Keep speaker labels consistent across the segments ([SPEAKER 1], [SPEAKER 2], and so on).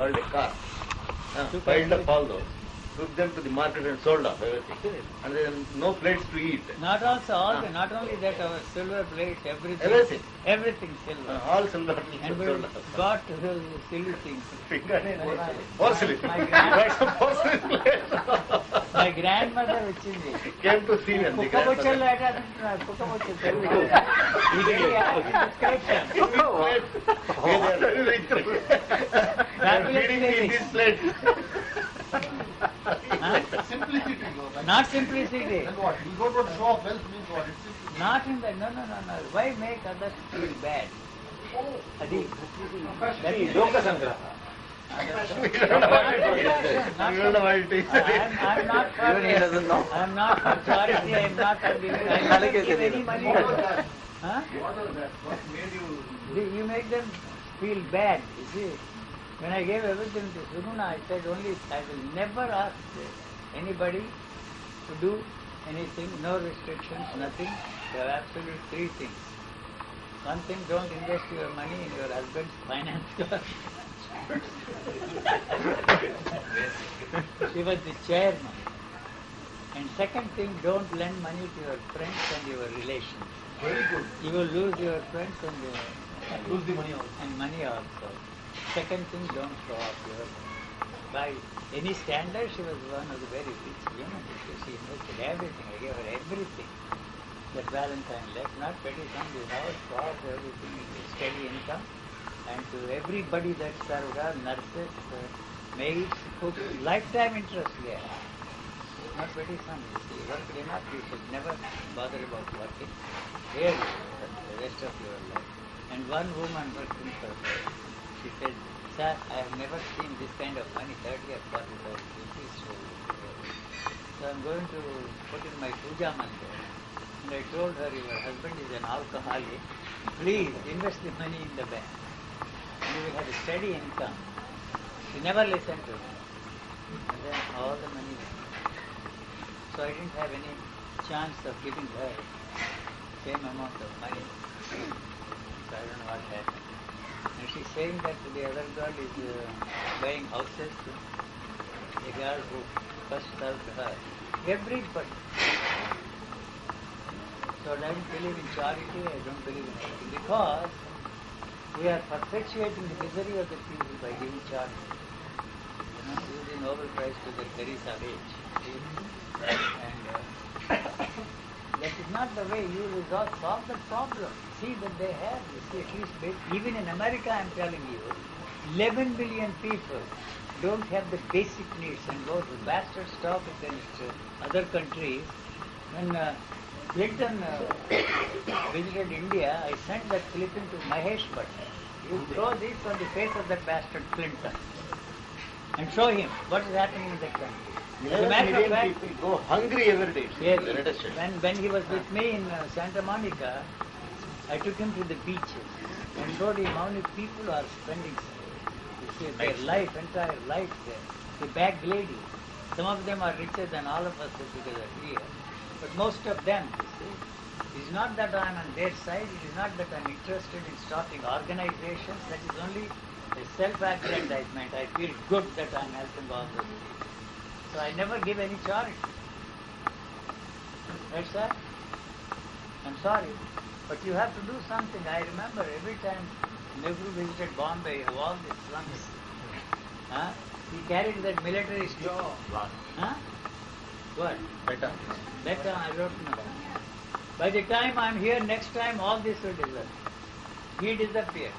[SPEAKER 1] called a car. Piled up all those. Took them to the market and sold off everything. And then no plates to eat.
[SPEAKER 2] Not also all not only that, our silver plate, everything.
[SPEAKER 1] Everything.
[SPEAKER 2] Everything silver.
[SPEAKER 1] All silver
[SPEAKER 2] And we
[SPEAKER 1] sold off.
[SPEAKER 2] got silly things.
[SPEAKER 1] Porcelain.
[SPEAKER 2] My
[SPEAKER 1] Got some porcelain plate.
[SPEAKER 2] My grandmother వచ్చింది.
[SPEAKER 1] Came to see me. and the
[SPEAKER 2] కుక్కబొచ్చలు
[SPEAKER 1] grandmother-
[SPEAKER 2] ఎట్లా తింటున్నారు? కుక్కబొచ్చలు తెలుగు. ఇది description.
[SPEAKER 1] Feeding me in this plate.
[SPEAKER 2] Huh?
[SPEAKER 3] Simplicity.
[SPEAKER 2] Not simplicity.
[SPEAKER 3] Then what? You don't want to show off wealth means what? It's simple.
[SPEAKER 2] Not in the no. Why make others feel bad? Adi. That is
[SPEAKER 1] We don't know what it is. We don't know what it is.
[SPEAKER 2] I'm not for
[SPEAKER 4] Even he doesn't know.
[SPEAKER 2] I'm not for charity. I'm not for giving. I never give any money. Huh?
[SPEAKER 3] What was that? What made you...
[SPEAKER 2] You make them feel bad. You see, when I gave everything to Suguna, I said only I will never ask anybody to do anything, no restrictions, nothing. There are absolute three things. One thing, don't invest your money in your husband's finance club. She was the chairman. And second thing, don't lend money to your friends and your relations.
[SPEAKER 3] Very good.
[SPEAKER 2] You will lose your friends and
[SPEAKER 3] Lose the money also.
[SPEAKER 2] money also. Second thing, don't show off your. By any standard, she was one of the very rich women. She invested everything. I gave her everything. That Valentine left, not petty sum, the house, car, everything, steady income. And to everybody that served her, nurses, maids, cooks, lifetime interest there. Not petty sum. You worked enough, you should never bother about working. Here, the rest of your life. And one woman worked in her. She said, "Sir, I have never seen this kind of money, 30 or 40,000 rupees. So I'm going to put in my puja mandir." And I told her, "Your husband is an alcoholic. Please invest the money in the bank. And you will have a steady income." She never listened to me. And then all the money went. So I didn't have any chance of giving her same amount of money. So I don't know what happened. And she's saying that the other girl is buying houses. The girl who first served her. Everybody. So I don't believe in charity, I don't believe in anything. Because we are perpetuating the misery of the people by giving charity. You know, this is the Nobel Prize to the Teresa of age. And that is not the way you solve the problem. See that they have, you see, at least even in America, I'm telling you, 11 billion people don't have the basic needs, and those bastards talk against other countries. When Clinton visited India, I sent that clipping to Mahesh Bhatt. You throw this on the face of that bastard Clinton and show him what is happening in that country. As a matter of fact,
[SPEAKER 1] People go hungry every day.
[SPEAKER 2] yes,
[SPEAKER 1] The United States.
[SPEAKER 2] when he was with me in Santa Monica, I took him to the beaches and showed him how many people are spending their life, entire life there. The bag ladies. Some of them are richer than all of us together here. But most of them, you see, it is not that I am on their side, it is not that I am interested in starting organizations, that is only a self-aggrandizement. I feel good that I am helping all those people. So I never give any charity. That's that. I'm sorry. But you have to do something. I remember every time Nehru visited Bombay, you have all these slums. Huh? He carried that military stick. Huh? What?
[SPEAKER 1] Better.
[SPEAKER 2] That I don't know. By the time I'm here next time, all this will disappear. He disappeared.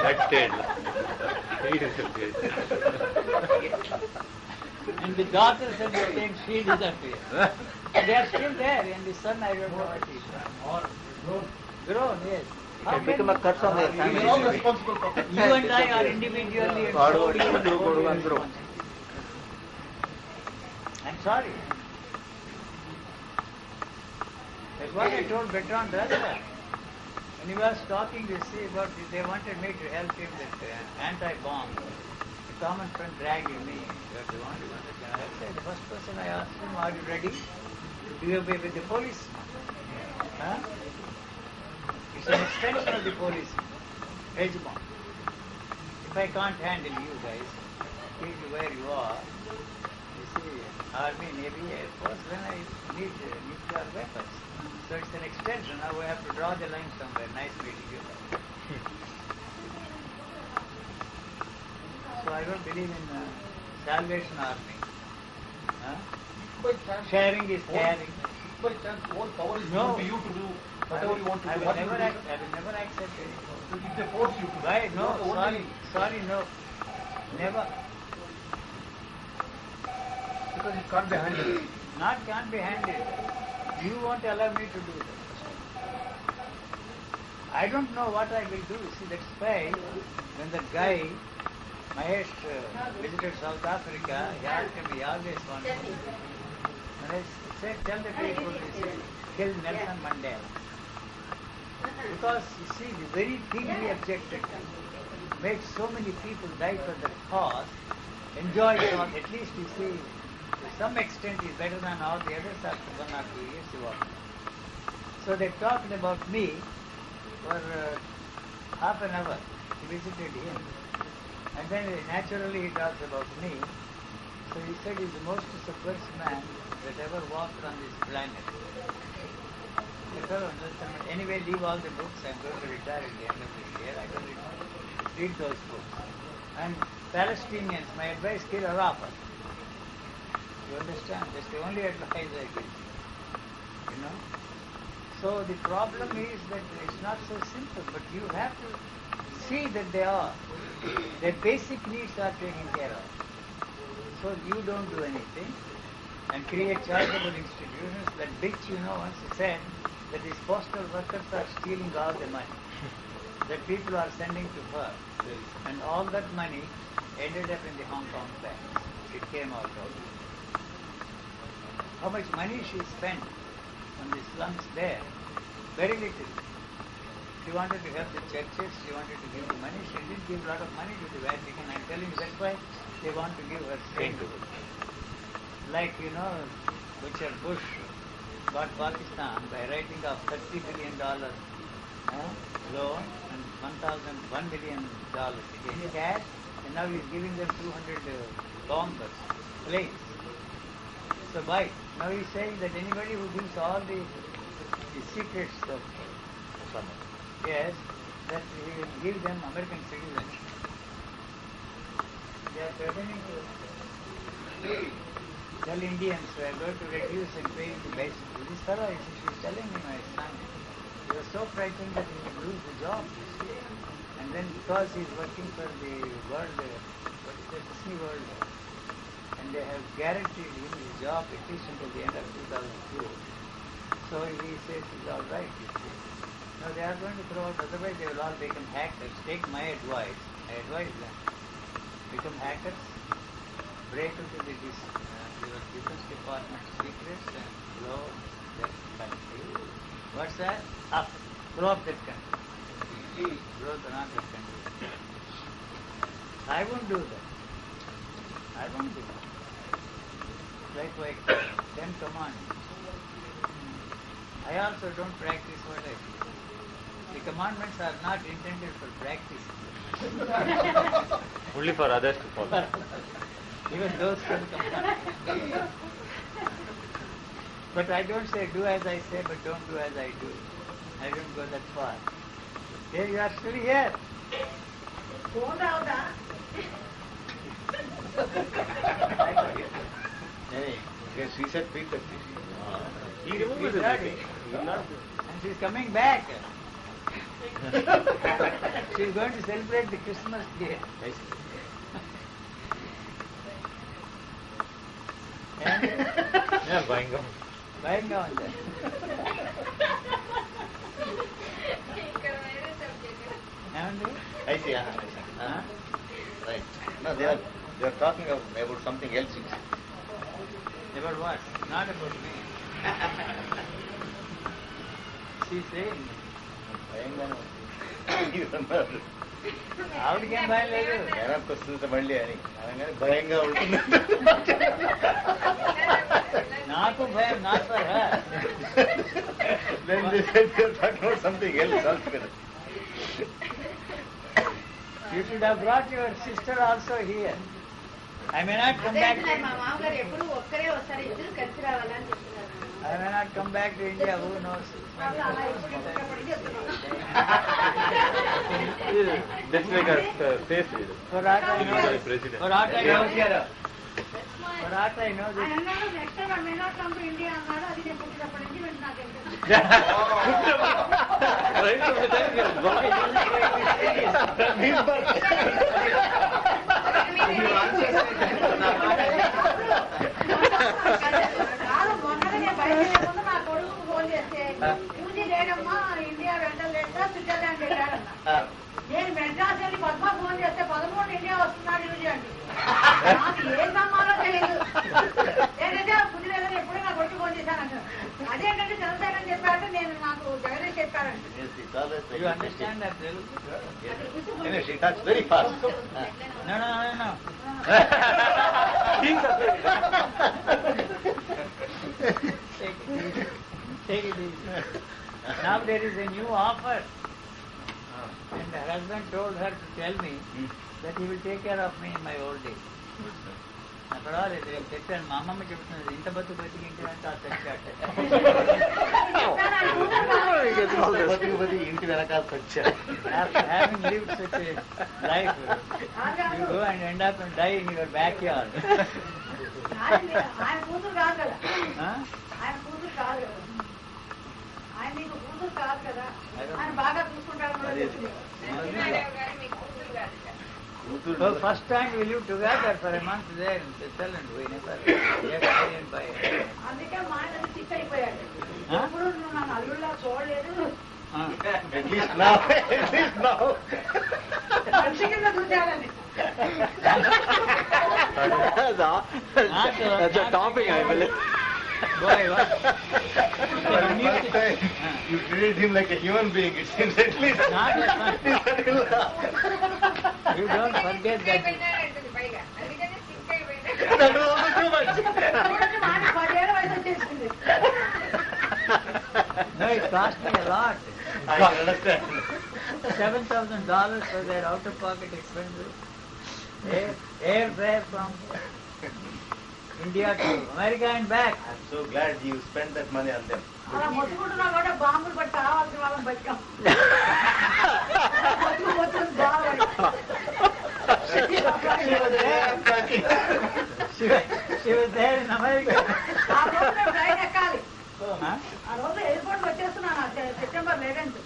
[SPEAKER 1] That stayed. He disappeared.
[SPEAKER 2] And the daughters and the same, she disappeared. They are still there, and the son, I don't know what he is. Grown, yes. How
[SPEAKER 4] Can become
[SPEAKER 2] can
[SPEAKER 4] a curse on their
[SPEAKER 3] We are all
[SPEAKER 4] family.
[SPEAKER 3] responsible for that.
[SPEAKER 2] you and I are individually and
[SPEAKER 4] God
[SPEAKER 2] solely
[SPEAKER 4] will
[SPEAKER 2] and
[SPEAKER 4] do
[SPEAKER 2] wholly
[SPEAKER 4] good and grow.
[SPEAKER 2] responsible. I'm sorry. That's what I told Bertrand Russell. When he was talking, you see, about they wanted me to help him with anti-bomb. A common friend dragged me. They wanted I said, the first person I asked him, are you ready to do away with the police? Huh? It's an extension of the police. Regiment. if I can't handle you guys, keep you where you are. You see, Army, Navy, Air Force, when I need nuclear weapons. So it's an extension. Now we have to draw the line somewhere. Nice meeting you. So I don't believe in Salvation Army. Huh?
[SPEAKER 3] By chance,
[SPEAKER 2] Sharing is caring.
[SPEAKER 3] by chance, all power is
[SPEAKER 2] No.
[SPEAKER 3] given to you to do whatever you want to
[SPEAKER 2] I
[SPEAKER 3] do.
[SPEAKER 2] will
[SPEAKER 3] What you
[SPEAKER 2] never,
[SPEAKER 3] do.
[SPEAKER 2] I will never accept any force.
[SPEAKER 3] So if they force you to do,
[SPEAKER 2] Why?
[SPEAKER 3] you
[SPEAKER 2] No,
[SPEAKER 3] are the only-
[SPEAKER 2] sorry, no. Never.
[SPEAKER 3] Because it can't be handled.
[SPEAKER 2] Not can't be handled. You won't allow me to do that. I don't know what I will do. See, that's why when the guy, Mahesh, visited South Africa, he asked me, he always wanted to. And I said, tell the people, he said, kill Nelson Mandela. Because, you see, the very thing he objected to made so many people die for the cause, enjoy it all, at least you see, to some extent is better than all the others after 1 or 2 years you walk. So they talked about me for half an hour. He visited him. And then naturally he talks about me. So he said he's the most suppressed man that ever walked on this planet. I told him, anyway, leave all the books. I'm going to retire at the end of this year. I don't read those books. And Palestinians, my advice, kill Arafat. You understand? That's the only advice I give. You know? So the problem is that it's not so simple, but you have to see that they are. Their basic needs are taken care of. So you don't do anything and create charitable institutions. That bitch, once said that these postal workers are stealing all the money that people are sending to her. And all that money ended up in the Hong Kong banks. It came out of it. How much money she spent on the slums there? Very little. She wanted to help the churches, she wanted to give the money, she didn't give a lot of money to the Vatican. I'm telling you, that's why they want to give her sainthood. Like, Richard Bush bought Pakistan by writing off $30 billion loan and $1 billion in cash, and now he's giving them 200 bombers, planes. So why? Now he's saying that anybody who gives all the secrets of yes, that he will give them American citizenship. They are threatening to tell Indians we are going to reduce and pay the basic. This fellow, she's telling me, my son, he was so frightened that he would lose the job, you see. And then because he's working for the world, what is the Disney World, and they have guaranteed him his job at least until the end of 2002. So he says he's all right, you see. No, they are going to throw out, otherwise they will all become hackers. Take my advice. I advise them. Become hackers, break into the your defense department secrets and blow that country. What's that? Up. Blow up that country. Blow another country. I won't do that. I won't do that. Like 10 commandments. I also don't practice what I do. The commandments are not intended for practice.
[SPEAKER 4] Only for others to follow.
[SPEAKER 2] Even those 10 commandments. But I don't say do as I say, but don't do as I do. I don't go that far. Here you are still here.
[SPEAKER 1] Hey, yes, he said 3:30.
[SPEAKER 4] He removed it.
[SPEAKER 2] And she's coming back. She's going to celebrate the Christmas day. And
[SPEAKER 4] Yeah, buying up.
[SPEAKER 2] buying on that. Haven't you?
[SPEAKER 1] I see,
[SPEAKER 2] Huh?
[SPEAKER 1] right. No, they are talking about something else.
[SPEAKER 2] About what? Not about me. She's saying, ఆవిడకేం భయం లేదు.
[SPEAKER 1] జనానికి వస్తుంది మళ్ళీ అని అనగానే భయంగా ఉంటుంది.
[SPEAKER 2] నాకు భయం, not for her.
[SPEAKER 1] Then they said they're talking about something else altogether.
[SPEAKER 2] You should have brought your sister also here. I may not come
[SPEAKER 5] అదే
[SPEAKER 2] back.
[SPEAKER 5] అంటున్నారు, మా మామగారు ఎప్పుడు ఒక్కరే వస్తారు, ఇద్దరు కలిసి రావాలని చెప్తున్నారు.
[SPEAKER 2] I may not come back to India. Who knows?
[SPEAKER 5] వాళ్ళు అలా ఎప్పుడు ఇష్టపడి చెప్తున్నారు.
[SPEAKER 4] Just like a face reader.
[SPEAKER 2] For what I know,
[SPEAKER 4] President.
[SPEAKER 2] for what I know, for what I know,
[SPEAKER 5] ఆయన అన్నాడు, next time I may not come to India అన్నాడు. అది నేను పుట్టినప్పటి నుంచి వెంట నాకు
[SPEAKER 4] Right from the time he was born.
[SPEAKER 5] కాదు, మొన్ననే నేను బయలుదేరే ముందు నా కొడుకు ఫోన్ చేస్తే యూజీ లేడమ్మా, ఇండియా వెళ్ళలేదా, స్విట్జర్లాండ్ వెళ్ళాడన్నా. నేను మెడ్రాస్ వెళ్ళి పద్మ ఫోన్ చేస్తే 11 ఇండియా వస్తున్నాడు యూజీ అండి. నాకు ఏం నమ్మాలో తెలియదు. నేనైతే పుట్టినదని ఎప్పుడూ నా కొడుకు ఫోన్ చేశాను. అదేంటంటే చంద్రశేఖర్ చెప్పారంటే నేను నాకు జగదీష్ చెప్పారండి.
[SPEAKER 1] Yes, it's always like
[SPEAKER 2] you understand that Telugu?
[SPEAKER 1] Yes. Anyway, she talks very fast.
[SPEAKER 2] No, no, no, no. Take it easy. Now there is a new offer. And her husband told her to tell me that he will take care of me in my old age. పర్వాలేదు, రేపు చెప్పాను. మా అమ్మమ్మ చెప్తున్నది, ఇంత బతుకు బతికి ఇంటి వెనక తెచ్చాట.
[SPEAKER 1] బతికి ఇంటి వెనకాల వచ్చా.
[SPEAKER 2] After having lived such a life, you go and end up and die in your backyard.
[SPEAKER 5] ఆయన కూతురు కాదు కదా,
[SPEAKER 2] Huh?
[SPEAKER 5] ఆయన కూతురు కాదు కదా, ఆయన నీకు కూతురు కాదు కదా, ఆయన బాగా చూసుకుంటాడు కూడా తెలిసింది.
[SPEAKER 2] So first time we lived together for a month there in Switzerland. We never yet I didn't buy it.
[SPEAKER 5] అందుకే మా ఆయన సిక్ అయిపోయాడు.
[SPEAKER 2] Huh?
[SPEAKER 5] ఎప్పుడు నువ్వు నన్ను అల్లుళ్ళ చూడలేదు,
[SPEAKER 1] At least now. At least now.
[SPEAKER 5] మనిషి కింద చూశాడని.
[SPEAKER 4] That's a topic, I believe.
[SPEAKER 2] Boy, what?
[SPEAKER 1] First time you treated him like a human being. It seems at least.
[SPEAKER 2] Not as much. You don't forget that.
[SPEAKER 1] That was also too much.
[SPEAKER 5] చూడండి, మా ఆయన 10 ఏళ్ళ వయసు వచ్చేసింది.
[SPEAKER 2] No, it cost me a lot.
[SPEAKER 1] I can understand.
[SPEAKER 2] $7,000 for their out-of-pocket expenses. Airfare from India to America and back.
[SPEAKER 1] I'm so glad you spent that money on them.
[SPEAKER 5] అలా మొత్తుకుంటున్నా కూడా బాంబులు పట్టి కావాల్సిన వాళ్ళని బతికాం. మొత్తుకు బాగా
[SPEAKER 2] She was there in America.
[SPEAKER 5] ఆ రోజు నేను ట్రైన్ ఎక్కాలి.
[SPEAKER 2] Huh?
[SPEAKER 5] ఆ రోజు ఎయిర్పోర్ట్ వచ్చేస్తున్నాను September 11th.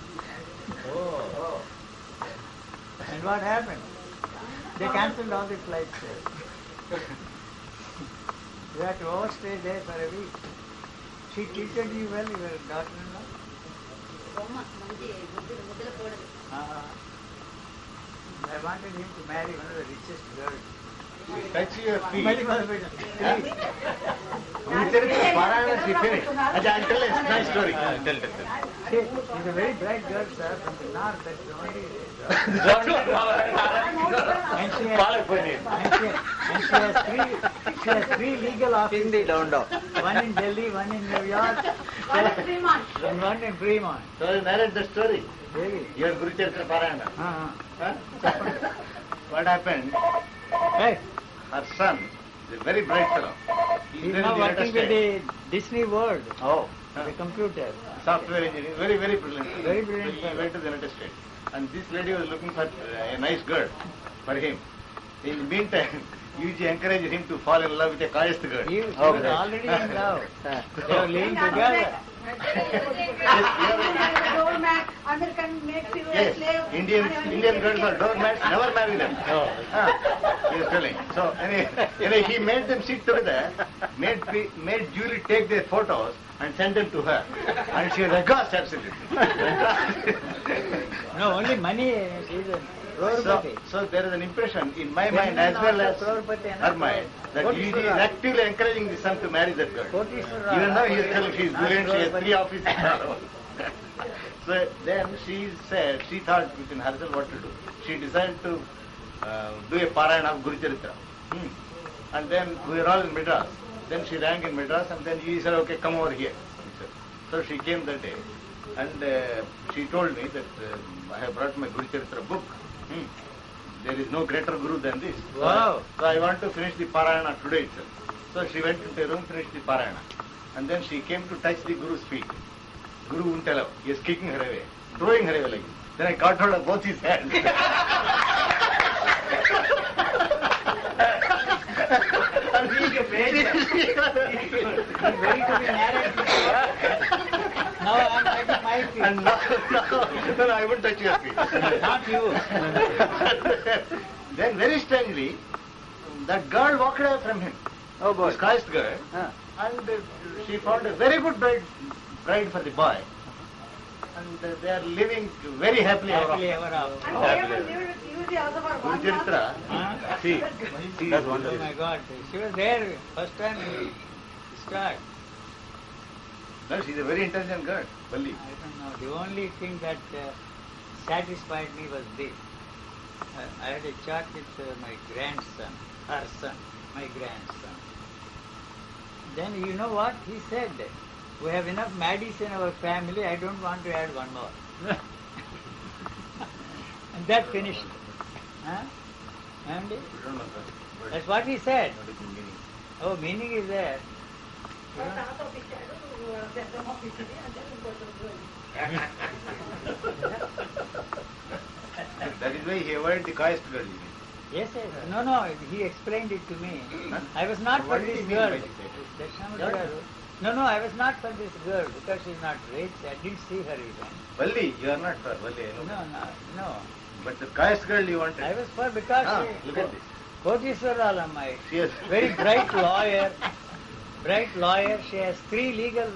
[SPEAKER 2] And what happened? They cancelled all the flights there. You had to overstay there for a week. She treated you well, your daughter-in-law?
[SPEAKER 5] బొమ్మ మంచి ముద్దుల కూడదు.
[SPEAKER 2] I wanted him to marry one of the richest girls.
[SPEAKER 1] Touch your feet.
[SPEAKER 2] Many mothers.
[SPEAKER 1] Parana, she finished. I'll tell a nice story.
[SPEAKER 4] Tell.
[SPEAKER 2] She's a very bright girl, sir, from the north. That's the only and she has three legal offices. One in Delhi, one in New York,
[SPEAKER 5] వాళ్ళ Shriman.
[SPEAKER 2] and one in Fremont.
[SPEAKER 1] So you narrate the story.
[SPEAKER 2] Really?
[SPEAKER 1] Your Guru Charitra Parayana.
[SPEAKER 2] Uh-huh.
[SPEAKER 1] Huh? What happened?
[SPEAKER 2] Hey,
[SPEAKER 1] Her son is a very bright fellow.
[SPEAKER 2] he's
[SPEAKER 1] very
[SPEAKER 2] now
[SPEAKER 1] in the
[SPEAKER 2] working with
[SPEAKER 1] United
[SPEAKER 2] the Disney World,
[SPEAKER 1] Oh.
[SPEAKER 2] the computer.
[SPEAKER 1] Software engineer. Very, very brilliant.
[SPEAKER 2] Very brilliant
[SPEAKER 1] So he
[SPEAKER 2] fellow.
[SPEAKER 1] went to the United States. And this lady was looking for a nice girl for him. In the meantime, UG encouraged him to fall in love with a Kayast girl.
[SPEAKER 2] He was already in love. They were living together.
[SPEAKER 5] Door mat, American make you
[SPEAKER 1] Yes,
[SPEAKER 5] slave.
[SPEAKER 1] Indian girls are doormats, never marry them. He was telling. So anyway, he made them sit together, made Julie take their photos and send them to her. And she was aghast absolutely.
[SPEAKER 2] No, only money. She's a crorepati.
[SPEAKER 1] So there is an impression in my mind as well as her mind that UG is actively encouraging the son to marry that girl. Even though he is telling she is brilliant, she has 3 offices. So then she said, she thought within herself what to do. She decided to do a parayana of Guru Charitra. And then we were all in Madras. Then she rang in Madras and then he said, okay, come over here. He said. So she came that day and she told me that I have brought my Guru Charitra book. there is no greater guru than this.
[SPEAKER 2] Wow.
[SPEAKER 1] So I want to finish the Parayana today itself. So she went into a room, finished the Parayana. And then she came to touch the Guru's feet. Guru wouldn't allow. He is kicking her away, throwing her away like this. Then I caught hold of both his hands. And
[SPEAKER 2] He's ready to be married. Now I'm touching my feet.
[SPEAKER 1] And no, I won't touch your feet.
[SPEAKER 2] Not you.
[SPEAKER 1] Then very strangely, that girl walked away from him.
[SPEAKER 2] Oh boy.
[SPEAKER 1] This caste girl.
[SPEAKER 2] Huh.
[SPEAKER 1] And she found a very good bride for the boy. And they are living very happily ever
[SPEAKER 2] Happily
[SPEAKER 1] after.
[SPEAKER 2] ever after.
[SPEAKER 5] And they will use the other for
[SPEAKER 1] Guru
[SPEAKER 5] one
[SPEAKER 1] Charitra.
[SPEAKER 2] Huh?
[SPEAKER 4] See, that's
[SPEAKER 2] Oh
[SPEAKER 4] wonderful.
[SPEAKER 2] my God. She was there first time we start.
[SPEAKER 1] No, she's a very intelligent girl, Valli.
[SPEAKER 2] I don't know. The only thing that satisfied me was this. I had a chat with my grandson, her son, my grandson. Then you know what he said? We have enough Maddies in our family. I don't want to add one more. And that finished. Huh? And
[SPEAKER 1] We don't know that.
[SPEAKER 2] that's what he said.
[SPEAKER 1] What is the meaning?
[SPEAKER 2] Oh, meaning is there. You know?
[SPEAKER 5] తాత ఒప్పించాడు, పెద్దమ్మ ఒప్పించింది, అంటే ఇంకొంచెం
[SPEAKER 1] That is why he avoided the caste girl. you mean.
[SPEAKER 2] Yes, yes. No, he explained it to me.
[SPEAKER 1] Huh?
[SPEAKER 2] I was not
[SPEAKER 1] What
[SPEAKER 2] for
[SPEAKER 1] did
[SPEAKER 2] this
[SPEAKER 1] he mean
[SPEAKER 2] girl.
[SPEAKER 1] by this?
[SPEAKER 2] Dakshinamurti garu. No, I was not for this girl because she's not rich. I didn't see her even.
[SPEAKER 1] Valli, you are not for Valli. I know.
[SPEAKER 2] No.
[SPEAKER 1] But the caste girl you wanted.
[SPEAKER 2] I was for because she,
[SPEAKER 1] Look at this.
[SPEAKER 2] Kotishwaralamai,
[SPEAKER 1] She has
[SPEAKER 2] very bright lawyer. She has 3 legal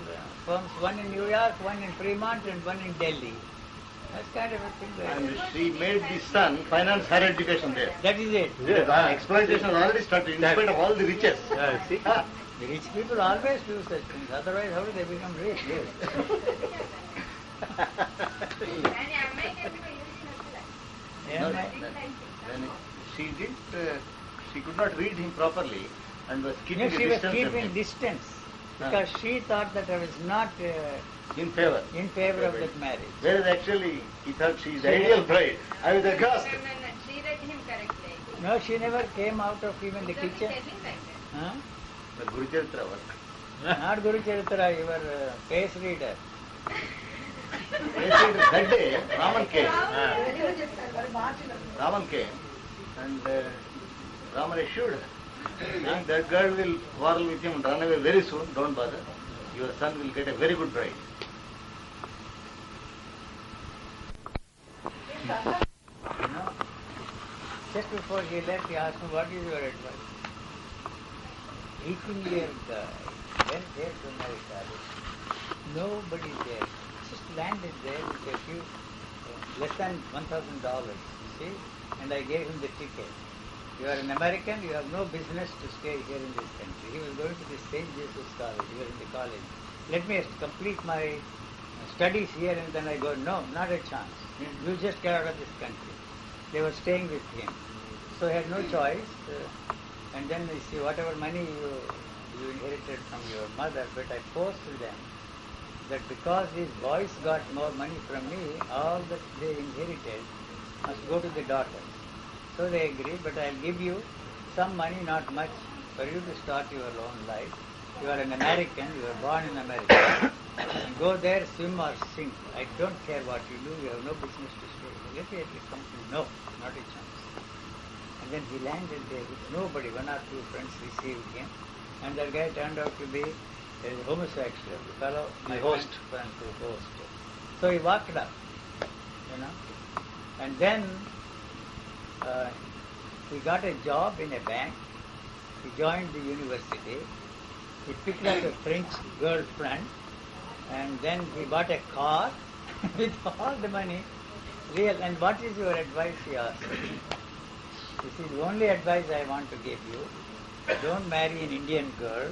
[SPEAKER 2] firms, one in New York, one in Fremont, and one in Delhi. That's kind of a thing.
[SPEAKER 1] And she made the son finance her education there.
[SPEAKER 2] That is it.
[SPEAKER 1] The exploitation has already started in spite of all the riches.
[SPEAKER 4] See?
[SPEAKER 1] Ah,
[SPEAKER 2] The rich people always do such things. Otherwise, how do they become rich? Yes.
[SPEAKER 1] no,
[SPEAKER 2] Yeah,
[SPEAKER 1] then she could not read him properly and was keeping
[SPEAKER 2] she
[SPEAKER 1] a
[SPEAKER 2] was
[SPEAKER 1] distance from
[SPEAKER 2] keeping
[SPEAKER 1] him.
[SPEAKER 2] distance because she thought that I was not
[SPEAKER 1] In favor.
[SPEAKER 2] in favor of that marriage.
[SPEAKER 1] Whereas actually he thought she is the ideal bride. I was aghast.
[SPEAKER 5] she read him correctly.
[SPEAKER 2] No, she never came out of even the kitchen. Huh?
[SPEAKER 1] The Guru Charitra work.
[SPEAKER 2] Not Guru Charitra, your face reader.
[SPEAKER 1] That day, Raman came.
[SPEAKER 5] తెలుగులో చెప్తారు, మరి మార్చినారు.
[SPEAKER 1] Raman came and Raman assured her, saying that girl will quarrel with him and run away very soon, don't bother. Your son will get a very good bride.
[SPEAKER 2] You know? Just before he left, he asked me, what is your advice? 18-year guy went there to America. Nobody there. Just landed there with a few, less than $1,000, you see? And I gave him the ticket. You are an American, you have no business to stay here in this country. He was going to the St. Joseph's College, here in the college. Let me complete my studies here and then I go, no, not a chance. You just get out of this country. They were staying with him. So I had no choice. And then you see, whatever money you inherited from your mother, but I forced them that because these boys got more money from me, all that they inherited must go to the daughters. So they agreed, but I'll give you some money, not much, for you to start your own life. You are an American, you were born in America. Go there, swim or sink. I don't care what you do, you have no business to stay. Let me at least come to you. No, not a chance. And then he landed there with nobody, 1 or 2 friends received him. And that guy turned out to be a homosexual, the fellow, my
[SPEAKER 1] host.
[SPEAKER 2] friend to host. So he walked up, you know. And then he got a job in a bank. He joined the university. He picked up a French girlfriend. And then he bought a car with all the money. Real. And what is your advice, he asked. This is the only advice I want to give you. Don't marry an Indian girl,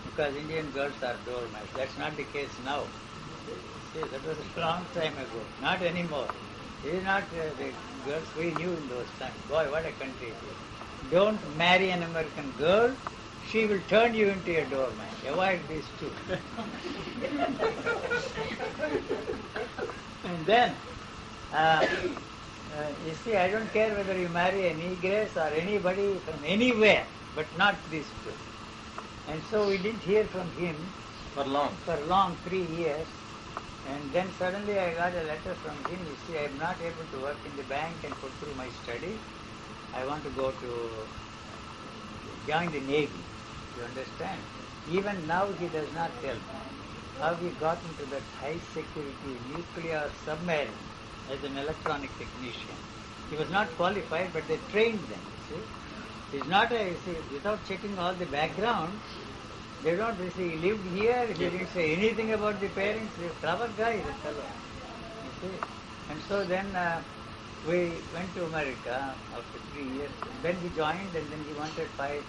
[SPEAKER 2] because Indian girls are doormats. That's not the case now. See, that was a long time ago. Not anymore. It is not the girls we knew in those times. Boy, what a country it is. Don't marry an American girl. She will turn you into a doormat. Avoid these two. And then You see, I don't care whether you marry a negress or anybody from anywhere, but not these two. And so we didn't hear from him
[SPEAKER 4] For long.
[SPEAKER 2] for long, 3 years. And then suddenly I got a letter from him. You see, I am not able to work in the bank and put through my studies. I want to go to join the Navy. You understand? Even now he does not tell me how he got into that high security nuclear submarine as an electronic technician. He was not qualified, but they trained them, you see. He's not a, you see, without checking all the background, they don't, you see, he lived here, he didn't say anything about the parents. He's a clever guy, the fellow, you see. And so then we went to America after 3 years. Then he joined, and then he wanted $500.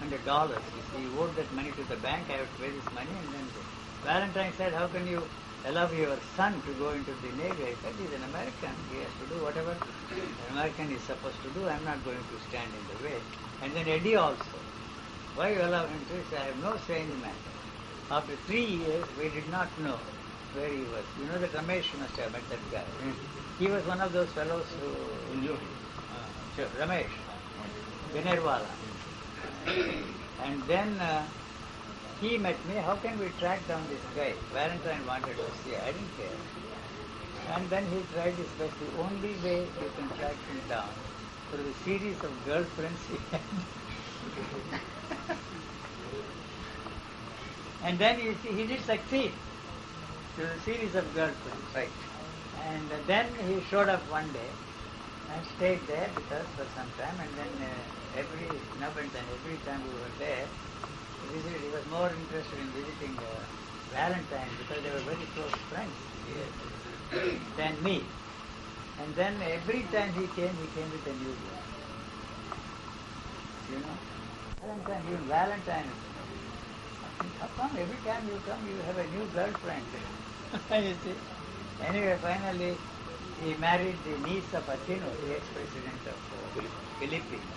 [SPEAKER 2] You see, he owed that money to the bank. I have to pay this money. And then Valentine said, "How can you allow your son to go into the Navy?" I said, "He's an American. He has to do whatever an American is supposed to do. I'm not going to stand in the way." And then Eddie also. Why you allow him to? He said, "I have no say in the matter." After 3 years, we did not know where he was. You know that Ramesh must have met that guy. He was one of those fellows who... Ramesh. Benerwala. And then he met me. How can we track down this guy? Valentine wanted to see. I didn't care. And then he tried his best. The only way you can track him down through the series of girlfriends he had. And then you see, he did succeed through a series of girlfriends.
[SPEAKER 4] Right.
[SPEAKER 2] And then he showed up one day and stayed there with us for some time. And then every time we were there, he was more interested in visiting Valentine because they were very close friends than me. And then every time he came with a new girl. You know? Valentine, even Valentine. How come every time you come you have a new girlfriend? You see? Anyway, finally he married the niece of Aquino, the ex-president of Philippines.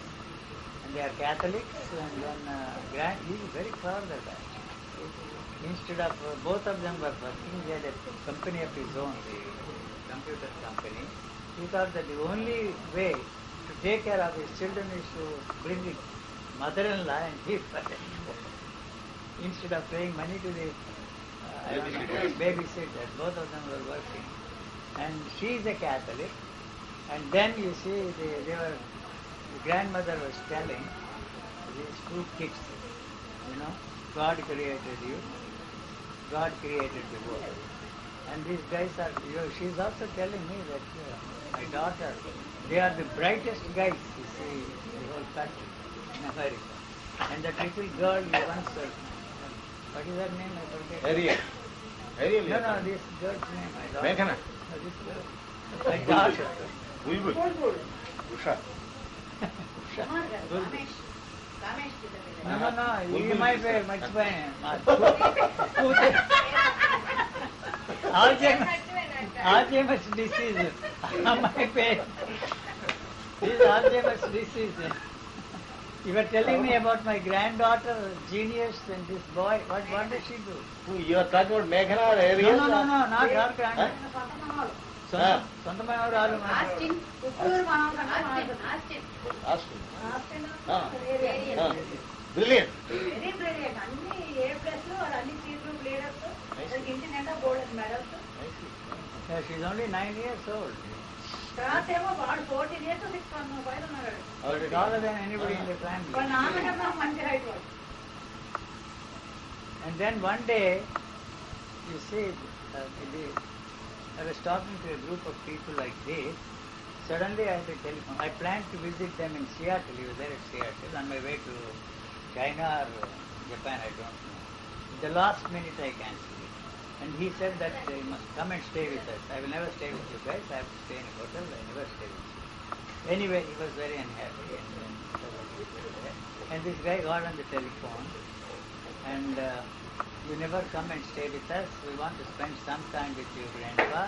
[SPEAKER 2] And they are Catholics, and then he is very clever guy. Instead of both of them were working, he had a company of his own, the computer company. He thought that the only way to take care of his children is to bring the mother-in-law and give her. Instead of paying money to the babysitter, both of them were working. And she is a Catholic. And then you see, the grandmother was telling these two kids, you know, God created you, God created the world. And these guys are, you know, she's also telling me that my daughter, they are the brightest guys, you see, in the whole country, in America. And that little girl you once, what is her name? I forget.
[SPEAKER 4] Ariel. Ariel.
[SPEAKER 2] No, this girl's name, my daughter.
[SPEAKER 4] Meghana.
[SPEAKER 2] No, this girl. My daughter.
[SPEAKER 1] Bulbul. Usha.
[SPEAKER 2] No, you might be much by Alzheimer's disease. My pain. This is Alzheimer's disease. You were telling me about my granddaughter, genius, and this boy. What does she do?
[SPEAKER 1] Who, you are talking about Meghana or Ariel?
[SPEAKER 2] No, not her granddaughter. సొంతమైన వాళ్ళు
[SPEAKER 1] Brilliant.
[SPEAKER 5] Very brilliant. అన్ని A+ అన్ని C group leaders. ఇంటి నిండా gold medals.
[SPEAKER 2] She's only 9 years old.
[SPEAKER 5] తర్వాత ఏమో వాడు 14 years 6 months పైన ఉన్నాడు.
[SPEAKER 2] Taller than anybody in the family.
[SPEAKER 5] వాళ్ళ నాన్నకన్నా మంచి హైట్ వాడు.
[SPEAKER 2] And then one day, you see, I was talking to a group of people like this. Suddenly I had a telephone. I planned to visit them in Seattle. He was there at Seattle on my way to China or Japan, I don't know. The last minute I cancelled it. And he said that you must come and stay with us. I will never stay with you guys. I have to stay in a hotel. I never stay with you. Anyway, he was very unhappy. And this guy got on the telephone. And you never come and stay with us. We want to spend some time with you, Grandpa.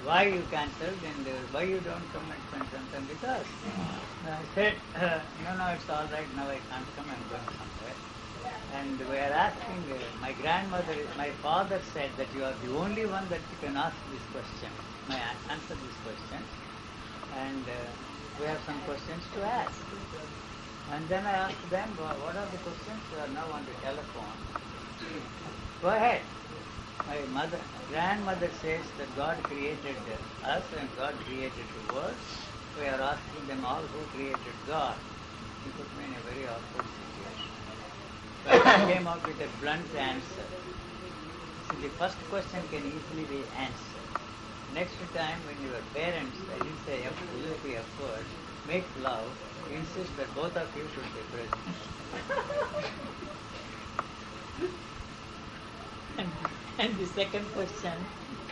[SPEAKER 2] Why you cancelled and why you don't come and spend some time with us? I said, no, it's all right. Now I can't come. I'm going somewhere. And we are asking, my father said that you are the only one that you can ask this question, answer this question. And we have some questions to ask. And then I asked them, what are the questions? They are now on the telephone. Go ahead. My grandmother says that God created us and God created the world. We are asking them all who created God. He put me in a very awkward situation. But I came out with a blunt answer. See, the first question can easily be answered. Next time when your parents, I didn't say effort, make love, insist that both of you should be present. And the second question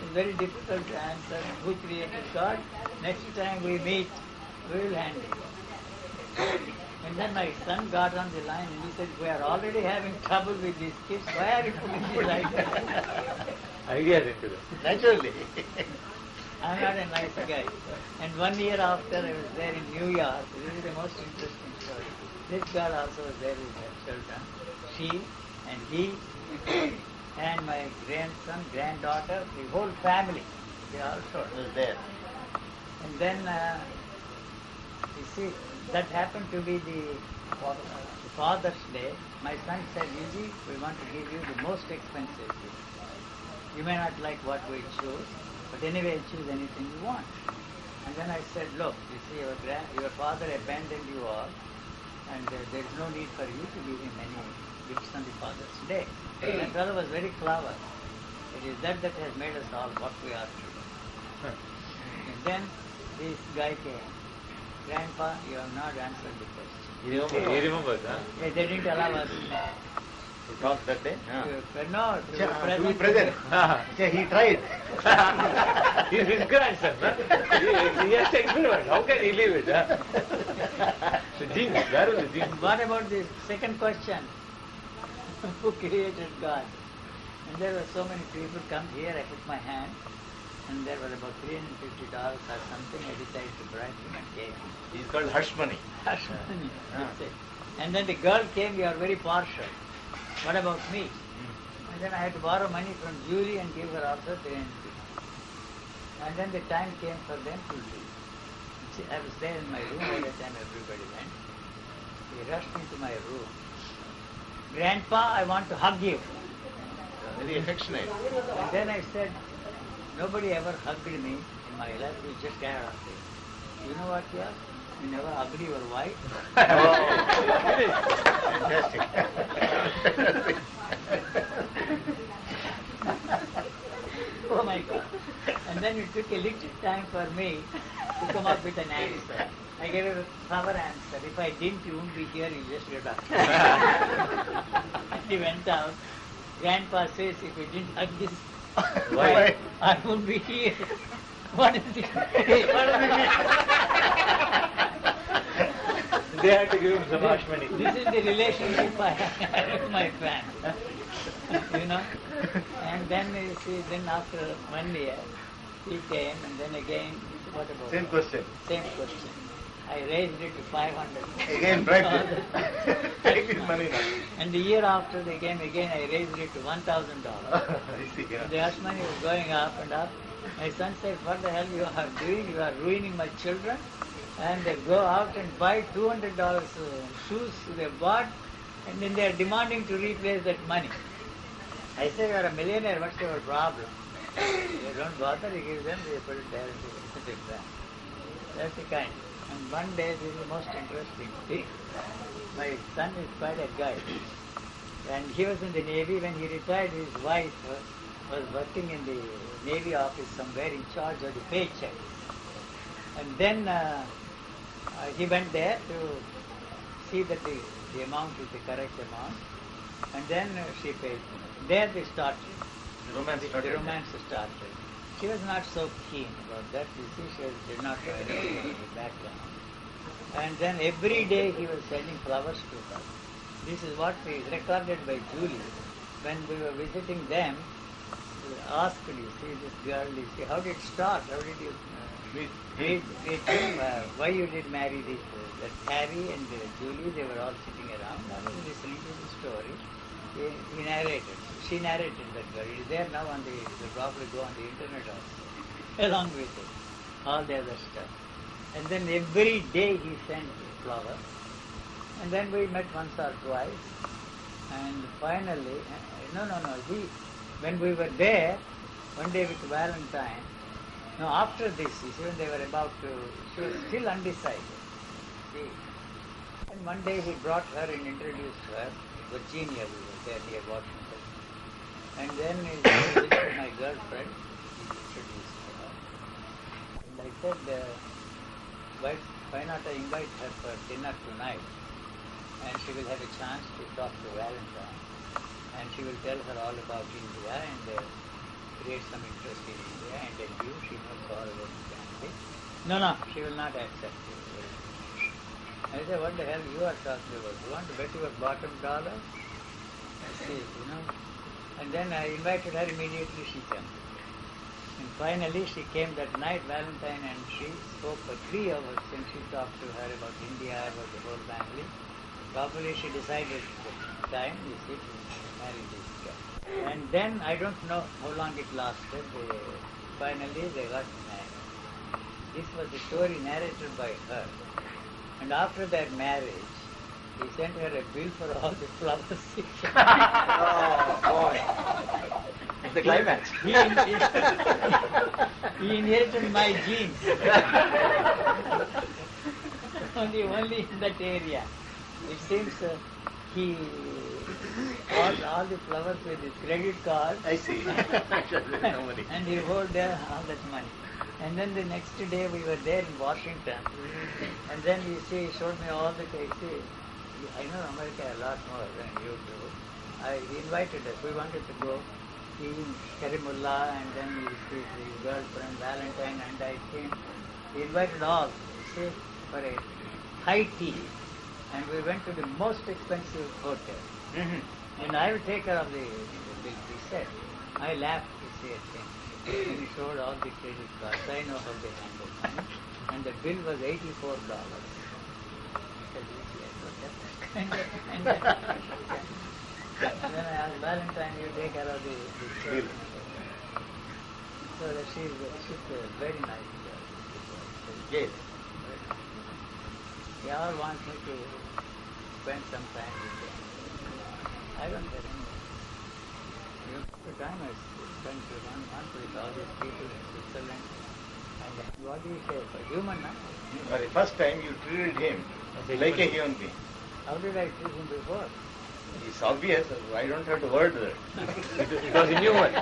[SPEAKER 2] is very difficult to answer. Who created God? Next time we meet, we will handle it. And then my son got on the line and he said, we are already having trouble with these kids. Why are you putting these
[SPEAKER 4] Ideas into them.
[SPEAKER 1] Naturally.
[SPEAKER 2] I'm not a nice guy. And 1 year after I was there in New York, this is the most interesting story. This girl also was there with her children. She and he and my grandson, granddaughter, the whole family, they also
[SPEAKER 1] Was there.
[SPEAKER 2] And then, you see, that happened to be the Father's Day. My son said, Yuji, we want to give you the most expensive gift. You may not like what we choose, but anyway, choose anything you want. And then I said, look, you see, your father abandoned you all, and there is no need for you to give him any gifts on the Father's Day. That fellow was very clever. It is that has made us all what we are today. And then this guy came. Grandpa, you have not answered the question.
[SPEAKER 4] He remembers, huh?
[SPEAKER 2] They didn't allow us
[SPEAKER 1] He talked that day?
[SPEAKER 2] to
[SPEAKER 1] To be present. He tried.
[SPEAKER 4] He's his grandson, huh? He has to experiment. How can he leave it, huh? So genius, where was the genius?
[SPEAKER 2] What about the second question? Who created God? And there were so many people come here, I put my hand, and there was about $350 or something. I decided to bribe him and gave him.
[SPEAKER 1] He's called Hush Money.
[SPEAKER 2] That's it. And then the girl came, you are very partial. What about me? And then I had to borrow money from Julie and give her also $350. And then the time came for them to leave. See, I was there in my room by the time everybody went. He rushed into my room. Grandpa, I want to hug you.
[SPEAKER 1] Very affectionate.
[SPEAKER 2] And then I said, nobody ever hugged me in my life. You just get out of here. You know what you are? You never hugged your wife?
[SPEAKER 1] Fantastic.
[SPEAKER 2] Oh my God. And then it took a little time for me to come up with an answer. I gave a clever answer. If I didn't, you wouldn't be here, you just get up. And he went out. Grandpa says, if you didn't hug this wife, I wouldn't be here. What is it?
[SPEAKER 4] They had to give him some hush money.
[SPEAKER 2] This is the relationship I have with my friend. You know? And then you see, then after 1 year, he came, and then again, what about
[SPEAKER 1] Same question.
[SPEAKER 2] Same question. I raised it to 500.
[SPEAKER 1] Again, bribed it. Take his money now.
[SPEAKER 2] And the year after they came again, I raised it to $1,000.
[SPEAKER 1] I see, yeah.
[SPEAKER 2] The hush money was going up and up. My son said, what the hell you are doing? You are ruining my children. And they go out and buy $200 shoes they bought, and then they are demanding to replace that money. I say, you are a millionaire, what's your problem? They don't bother, you give them, they put it there and they put it back. That's the kind. And one day, this is the most interesting thing. My son is quite a guy. And he was in the Navy. When he retired, his wife was working in the Navy office somewhere in charge of the paycheck. And then he went there to see that the amount is the correct amount. And then she paid. There they started.
[SPEAKER 1] The romance
[SPEAKER 2] The
[SPEAKER 1] started.
[SPEAKER 2] romance started. She was not so keen about that. You see, she did not have any background. And then every day he was sending flowers to her. This is what is recorded by Julie. When we were visiting them, we asked, you see, this girl, you see, how did it start? How did you With him, why you did marry this? That Harry and Julie, they were all sitting around. I was listening to the story. He narrated. She narrated that girl. It is there now on the, you'll probably go on the internet also, along with it, all the other stuff. And then every day he sent flowers. And then we met once or twice. And finally, when we were there, one day with Valentine, no, after this, when they were about to, she was still undecided. See? And one day he brought her and introduced her. Virginia, we were there near Washington. And then he visited my girlfriend. He introduced her. And I said, why not I invite her for dinner tonight? And she will have a chance to talk to Valentine. And she will tell her all about India and create some interest in India, and then she knows all about the family. No, she will not accept it. I said, what the hell you are talking about? You want to bet your bottom dollar? I see, And then I invited her, immediately she jumped. And finally she came that night, Valentine, and she spoke for 3 hours, and she talked to her about India, about the whole family. Probably she decided the time, to marry this guy. And then, I don't know how long it lasted, finally they got married. This was a story narrated by her. And after their marriage, he sent her a bill for all the flowers.
[SPEAKER 6] Oh, boy. The climax.
[SPEAKER 2] He inherited my genes. only in that area. It seems he all the flowers with his credit card.
[SPEAKER 1] I see. No money.
[SPEAKER 2] And he hold there all that money. And then the next day we were there in Washington. And then he showed me all the cases. I know America a lot more than you do. He invited us. We wanted to go. He, Karimullah, and then his girlfriend Valentine, and I came. He invited all, for a high tea. And we went to the most expensive hotel. Mm-hmm. And I will take care of the bill, he said. I laughed to say a thing. And he showed all the credit cards. I know how they handle money. And the bill was $84. I said, and then I asked Valentine, you take care of the bill. So that she's a very nice girl.
[SPEAKER 1] Yes.
[SPEAKER 2] They all want me to spend some time with them. I don't have any. The time I spent 1 month with all these people in Switzerland. And what do you say? For human, no?
[SPEAKER 1] For the first time you treated him like a human being.
[SPEAKER 2] How did I treat him before?
[SPEAKER 1] It's obvious. I don't have to word that.
[SPEAKER 4] Because he knew one.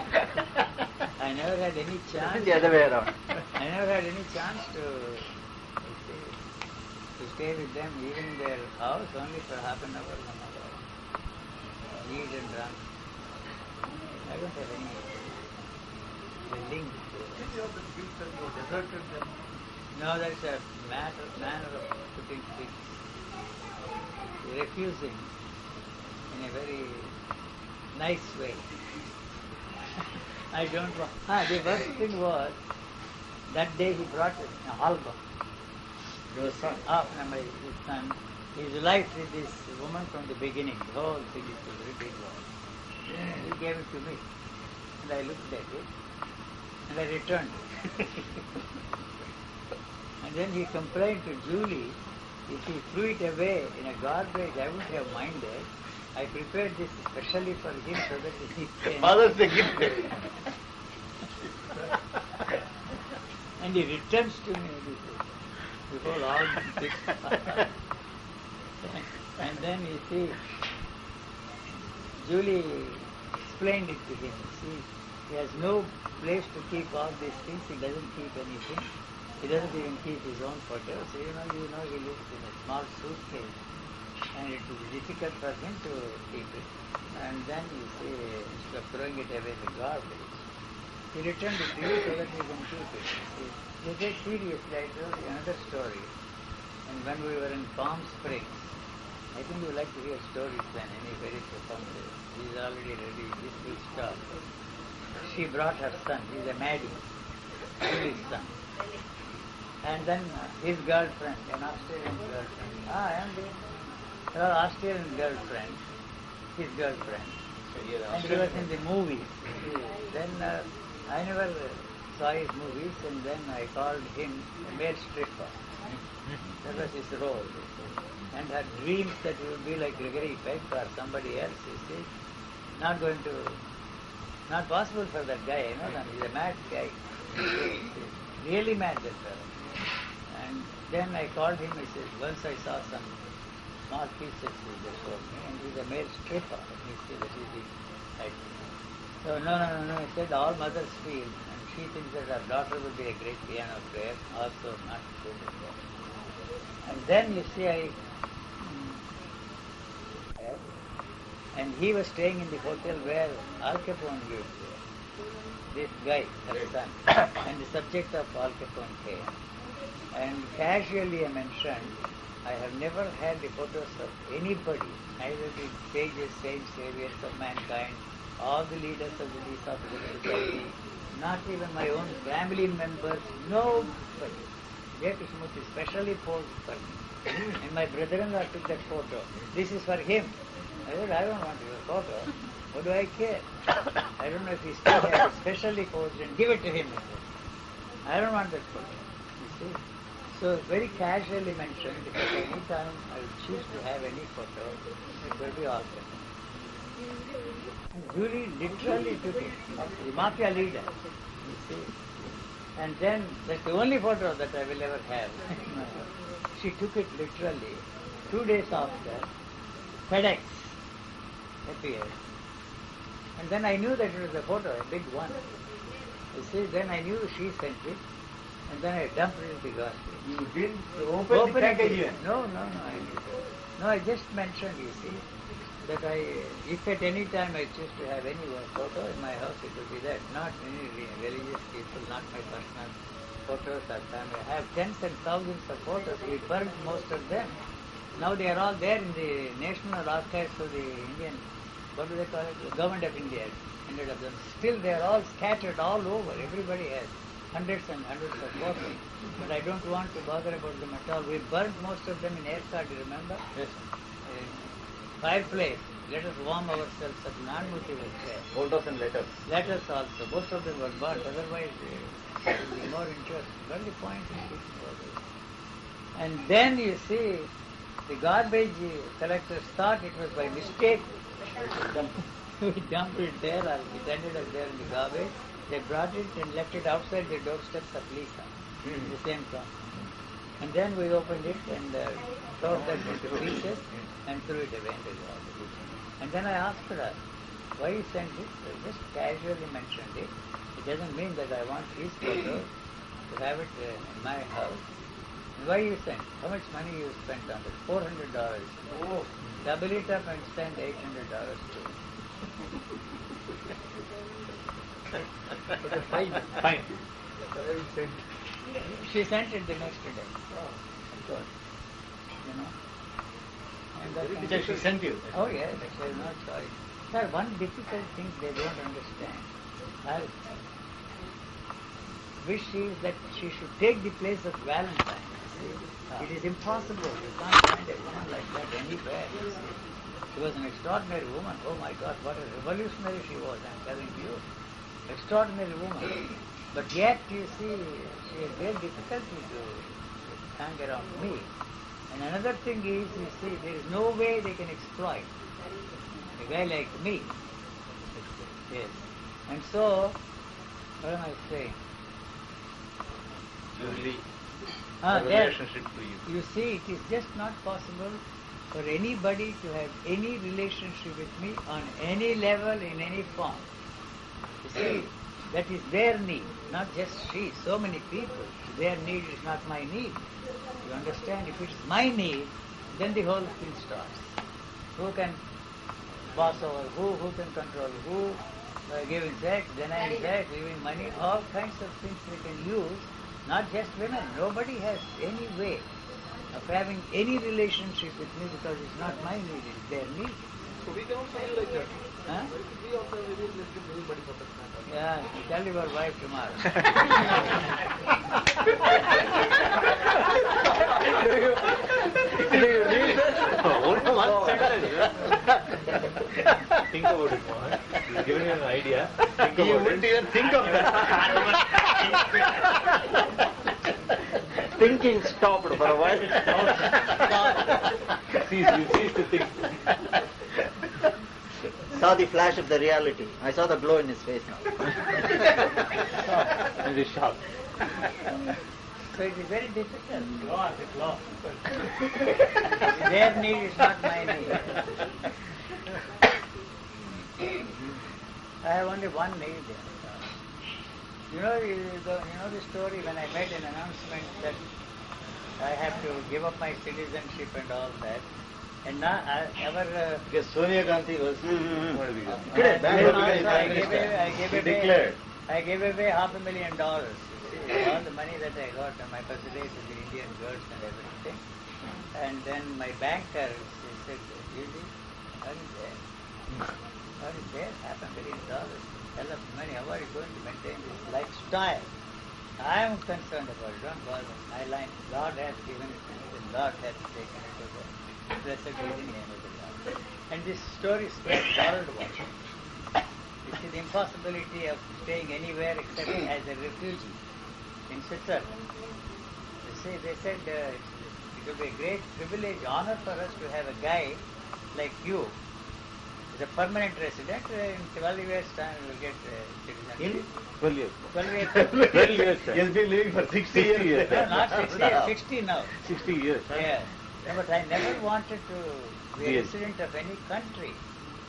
[SPEAKER 2] I never had any chance.
[SPEAKER 6] The other way around.
[SPEAKER 2] I never had any chance to stay with them, even in their house, only for half an hour, 1 hour. Eat and drink. I don't have any link to it.
[SPEAKER 3] Did you have the guilt that you deserted them?
[SPEAKER 2] No, that's a manner of putting things. Refusing in a very nice way. I don't want. The worst thing was, that day he brought an album.
[SPEAKER 1] Your son.
[SPEAKER 2] His son. His life with this woman from the beginning. The whole thing is a very big one. He gave it to me. And I looked at it. And I returned it. And then he complained to Julie, if he threw it away in a garbage, I wouldn't have minded. I prepared this especially for him so that he can...
[SPEAKER 1] Father's the gift.
[SPEAKER 2] And he returns to me before all this. And then you see, Julie explained it to him. See, he has no place to keep all these things. He doesn't keep anything. He doesn't even keep his own photos. So, he lives in a small suitcase. And it is difficult for him to keep it. And then you see, instead of throwing it away in the garbage, he returned it to you so that you can keep it. See, they take seriously. I told you another story. And when we were in Palm Springs, I think you like to hear stories then, any very profound. He's already ready. This will stop. She brought her son. He's a Maddie. Julie's son. And then his girlfriend, an Australian girlfriend. I am the Australian girlfriend, his girlfriend. And he was in the movies. Then I never saw his movies, and then I called him a male stripper. That was his role. And her dreams that he would be like Gregory Peck or somebody else, you see. Not possible for that guy, he's a mad guy. He's really mad, that fellow. And then I called him, he said, once I saw some small pieces they showed me, and he's a male stripper. He said that is the type. So no, he said all mothers feel, and she thinks that her daughter will be a great piano player, also not good at that. And then you see and he was staying in the hotel where Al Capone lived. This guy, her son, and the subject of Al Capone came. And casually I mentioned, I have never had the photos of anybody, neither the sages, saints, saviors of mankind, all the leaders of the Theosophical Society, not even my own family members, nobody. J. Krishnamurti specially posed for me. And my brother-in-law took that photo. This is for him. I said, I don't want your photo. What do I care? I don't know if he still has specially posed and give it to him. I don't want that photo. You see? So very casually mentioned, because any time I would choose to have any photo, it will be all Capone. And Julie literally took it, the mafia leader. You see? And then that's the only photo that I will ever have. She took it literally. 2 days after, FedEx appeared. And then I knew that it was a photo, a big one. You see, then I knew she sent it. And then I dumped it in the garbage.
[SPEAKER 1] You didn't open the package even?
[SPEAKER 2] No, I just mentioned, you see, that if at any time I choose to have any photo in my house, it will be that. Not any religious people, not my personal photos or family. I have tens and thousands of photos. We burned most of them. Now they are all there in the National Archives of the Indian, what do they call it? The Government of India, 100 of them. Still they are all scattered all over. Everybody has hundreds and hundreds of photos. But I don't want to bother about them at all. We burnt most of them in Aircard, you remember?
[SPEAKER 6] Yes.
[SPEAKER 2] Fireplace. Let us warm ourselves at Nanmurti was there.
[SPEAKER 6] Photos and letters.
[SPEAKER 2] Letters also. Most of them were burnt. Otherwise, there would be more interest. Well, the point is this. And then you see, the garbage collectors thought it was by mistake. We dumped it there, or it ended up there in the garbage. They brought it and left it outside the doorsteps of Lisa, in the same town. And then we opened it and tore that into pieces and threw it away in the garbage. And then I asked her, why you sent it? I just casually mentioned it. It doesn't mean that I want his photo to have it in my house. And why you sent? How much money you spent on it? $400. Oh, double it up and spend $800 too.
[SPEAKER 4] Fine.
[SPEAKER 2] She sent it the next day. Of course. You know. And that
[SPEAKER 1] She sent you.
[SPEAKER 2] Oh yes, she has no choice. Sir, one difficult thing they don't understand. I wish is that she should take the place of Valentine. It is impossible. You can't find a woman like that anywhere. You see. She was an extraordinary woman. Oh my God, what a revolutionary she was, I'm telling you. Extraordinary woman. But yet, you see, she has great difficulty to hang around me. And another thing is, you see, there is no way they can exploit a guy like me. Yes. And so, what am I saying?
[SPEAKER 1] Julie,
[SPEAKER 2] There,
[SPEAKER 1] relationship to you.
[SPEAKER 2] you see, it is just not possible for anybody to have any relationship with me on any level, in any form. You see, that is their need, not just she. So many people, their need is not my need. You understand? If it's my need, then the whole thing starts. Who can boss over who can control who, giving sex, denying sex, giving money, all kinds of things we can use, not just women. Nobody has any way of having any relationship with me because it's not my need, it's their need.
[SPEAKER 6] So we can also be like that.
[SPEAKER 2] Huh?
[SPEAKER 6] We also have a relationship with anybody for that matter.
[SPEAKER 2] Yeah, tell your wife tomorrow.
[SPEAKER 4] Think about it, Mohan. He's given you an idea. Think
[SPEAKER 1] You
[SPEAKER 4] about
[SPEAKER 1] wouldn't
[SPEAKER 4] it.
[SPEAKER 1] even think of that.
[SPEAKER 7] Thinking stopped for a while.
[SPEAKER 4] You cease to think.
[SPEAKER 7] Saw the flash of the reality. I saw the glow in his face now.
[SPEAKER 4] And he's shocked.
[SPEAKER 2] So it is very difficult. Their need is not my need. I have only one need. You know the story when I made an announcement that I have to give up my citizenship and all that. And now
[SPEAKER 1] Because Sonia Gandhi was
[SPEAKER 7] Today,
[SPEAKER 2] I gave away $500,000. You see, all the money that I got and my percentage of the Indian girls and everything. And then my banker, she said, Judy, what is there? What is there? $500,000. Tell us money, how are you going to maintain this lifestyle? I am concerned about it, don't bother. My line, God has given it to me, the Lord has taken it away. Blessed be the name of the Lord. And this story spread worldwide. You see the impossibility of staying anywhere except as a refugee in Switzerland. You see, they said it will be a great privilege, honor for us to have a guy like you, as a permanent resident. In 12 years' time, we will get citizenship.
[SPEAKER 4] 12 years.
[SPEAKER 2] 12 years.
[SPEAKER 4] 12 years.
[SPEAKER 1] He has been living for 60 years.
[SPEAKER 2] No, not 60 years, 60 now.
[SPEAKER 4] 60 years.
[SPEAKER 2] Yeah. No, but I never wanted to be a
[SPEAKER 4] Yes.
[SPEAKER 2] resident of any country.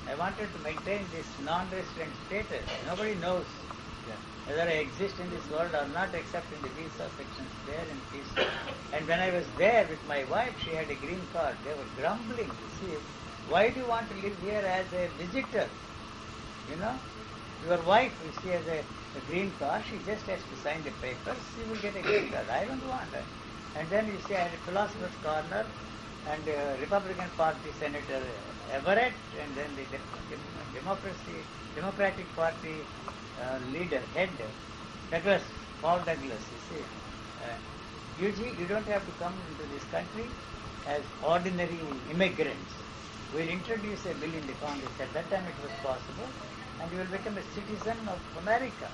[SPEAKER 2] I wanted to maintain this non-resident status. Nobody knows whether I exist in this world or not except in the visa sections there in peace. And when I was there with my wife, she had a green card. They were grumbling. You see, why do you want to live here as a visitor? You know, your wife, you see, has a green card. She just has to sign the papers. She will get a green card. I don't want it. And then you see, I had a philosopher's corner and Republican Party Senator Everett, and then the Democratic Party leader, head, that was Paul Douglas, you see. You don't have to come into this country as ordinary immigrants. We'll introduce a bill in the Congress. At that time it was possible, and you will become a citizen of America.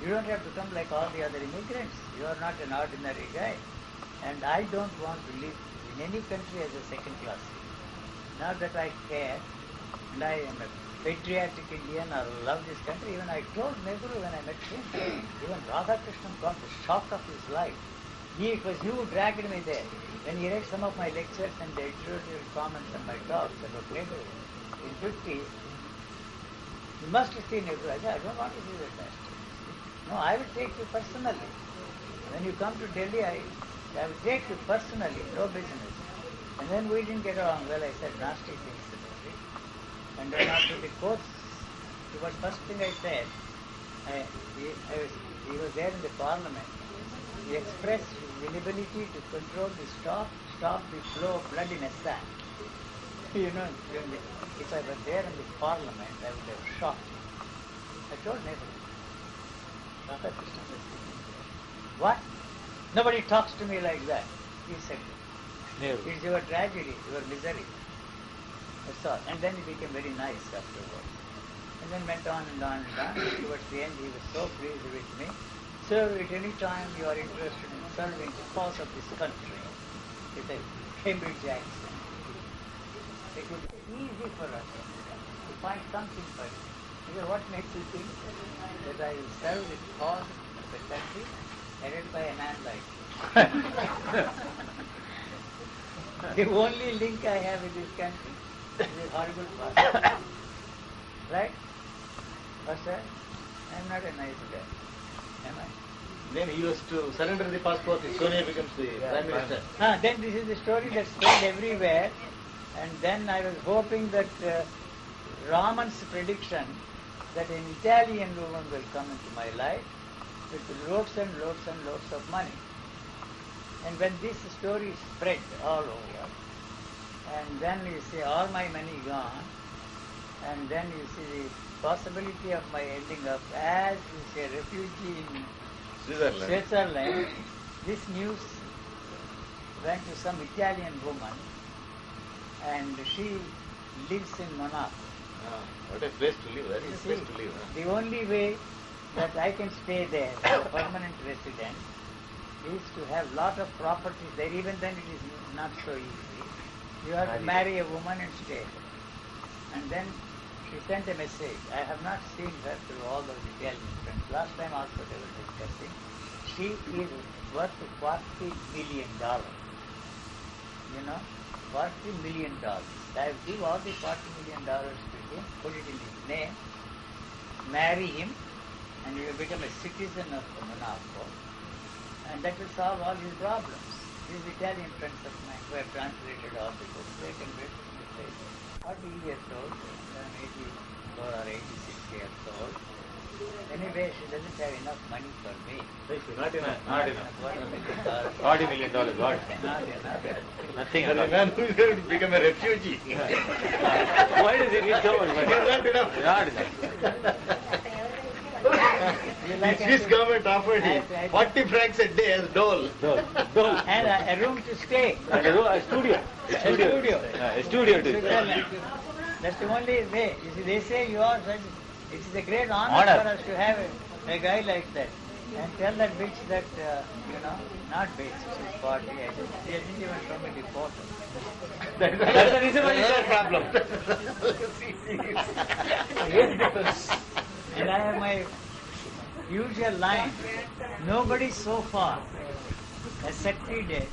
[SPEAKER 2] You don't have to come like all the other immigrants. You are not an ordinary guy. And I don't want to live in any country as a second class. Not that I care, and I am a patriotic Indian or love this country. Even I told Nehru when I met him, even Radhakrishnan got the shock of his life. It was you who dragged me there. When he read some of my lectures and the editorial comments on my talks about Nehru in 50s, you must see Nehru. I said, I don't want to see that master. No, I will take you personally. When you come to Delhi, I will take you personally, no business. And then we didn't get along well. I said nasty things about it. And then after the course, the first thing I said, he was there in the parliament. He expressed his inability to control the stop the flow of blood in Assam. You know, if I were there in the parliament, I would have shocked him. I told Nehru. Radhakrishnan was sitting there. What? Nobody talks to me like that. He said, it's your tragedy, your misery. That's all. And then he became very nice afterwards. And then went on and on and on. Towards the end, he was so pleased with me. So at any time you are interested in serving the cause of this country, with a Cambridge accent, it will be easy for us to find something for it. Because what makes you think that I will serve the cause of the country headed by a man like you? The only link I have with this country is a horrible past. Right? What's that? I'm not a nice guy. Am I?
[SPEAKER 1] Then he was to surrender the passport if Sonia becomes the Prime Minister.
[SPEAKER 2] Then this is the story that spread everywhere. And then I was hoping that Raman's prediction that an Italian woman will come into my life with loads and loads and loads of money. And when this story spread all over, and then you see all my money gone, and then you see the possibility of my ending up as a refugee in Switzerland, this news went to some Italian woman, and she lives in Monaco.
[SPEAKER 1] What a place to live, very
[SPEAKER 2] You
[SPEAKER 1] place
[SPEAKER 2] see,
[SPEAKER 1] to live.
[SPEAKER 2] the only way that I can stay there as a permanent resident is to have lot of properties there. Even then it is not so easy. You have to marry a woman and stay. And then she sent a message. I have not seen her through all those Italian friends. Last time also they were discussing. She is worth $40 million. You know, $40 million. I will give all the $40 million to him, put it in his name, marry him, and he will become a citizen of Monaco. And that will solve all his problems. These Italian friends of mine who have translated all the books, they can read it. 40 years old, I'm 84 or 86 years old. Anyway, she doesn't have enough money for me.
[SPEAKER 4] Not enough. Not enough.
[SPEAKER 2] $40
[SPEAKER 4] $40 million. What?
[SPEAKER 2] Not enough.
[SPEAKER 4] Nothing
[SPEAKER 1] And
[SPEAKER 4] at
[SPEAKER 1] a
[SPEAKER 4] all.
[SPEAKER 1] man who is going to become a refugee.
[SPEAKER 4] Why does he need so much money?
[SPEAKER 1] Not enough.
[SPEAKER 4] Not enough.
[SPEAKER 2] like
[SPEAKER 1] The Swiss
[SPEAKER 2] I-
[SPEAKER 1] government offered him
[SPEAKER 2] I-
[SPEAKER 1] 40 francs a day as dole.
[SPEAKER 4] Dole.
[SPEAKER 2] And a room to stay.
[SPEAKER 4] And a studio.
[SPEAKER 2] studio.
[SPEAKER 4] A studio too.
[SPEAKER 2] Switzerland. That's the only way. You see, they say you are such. It is a great honor
[SPEAKER 4] Honor.
[SPEAKER 2] for us to have a guy like that. And tell that bitch that, not bitch, she's 40. She hasn't even shown me the photo.
[SPEAKER 4] That's the reason why you have problem.
[SPEAKER 2] And I have my usual line. Nobody so far has succeeded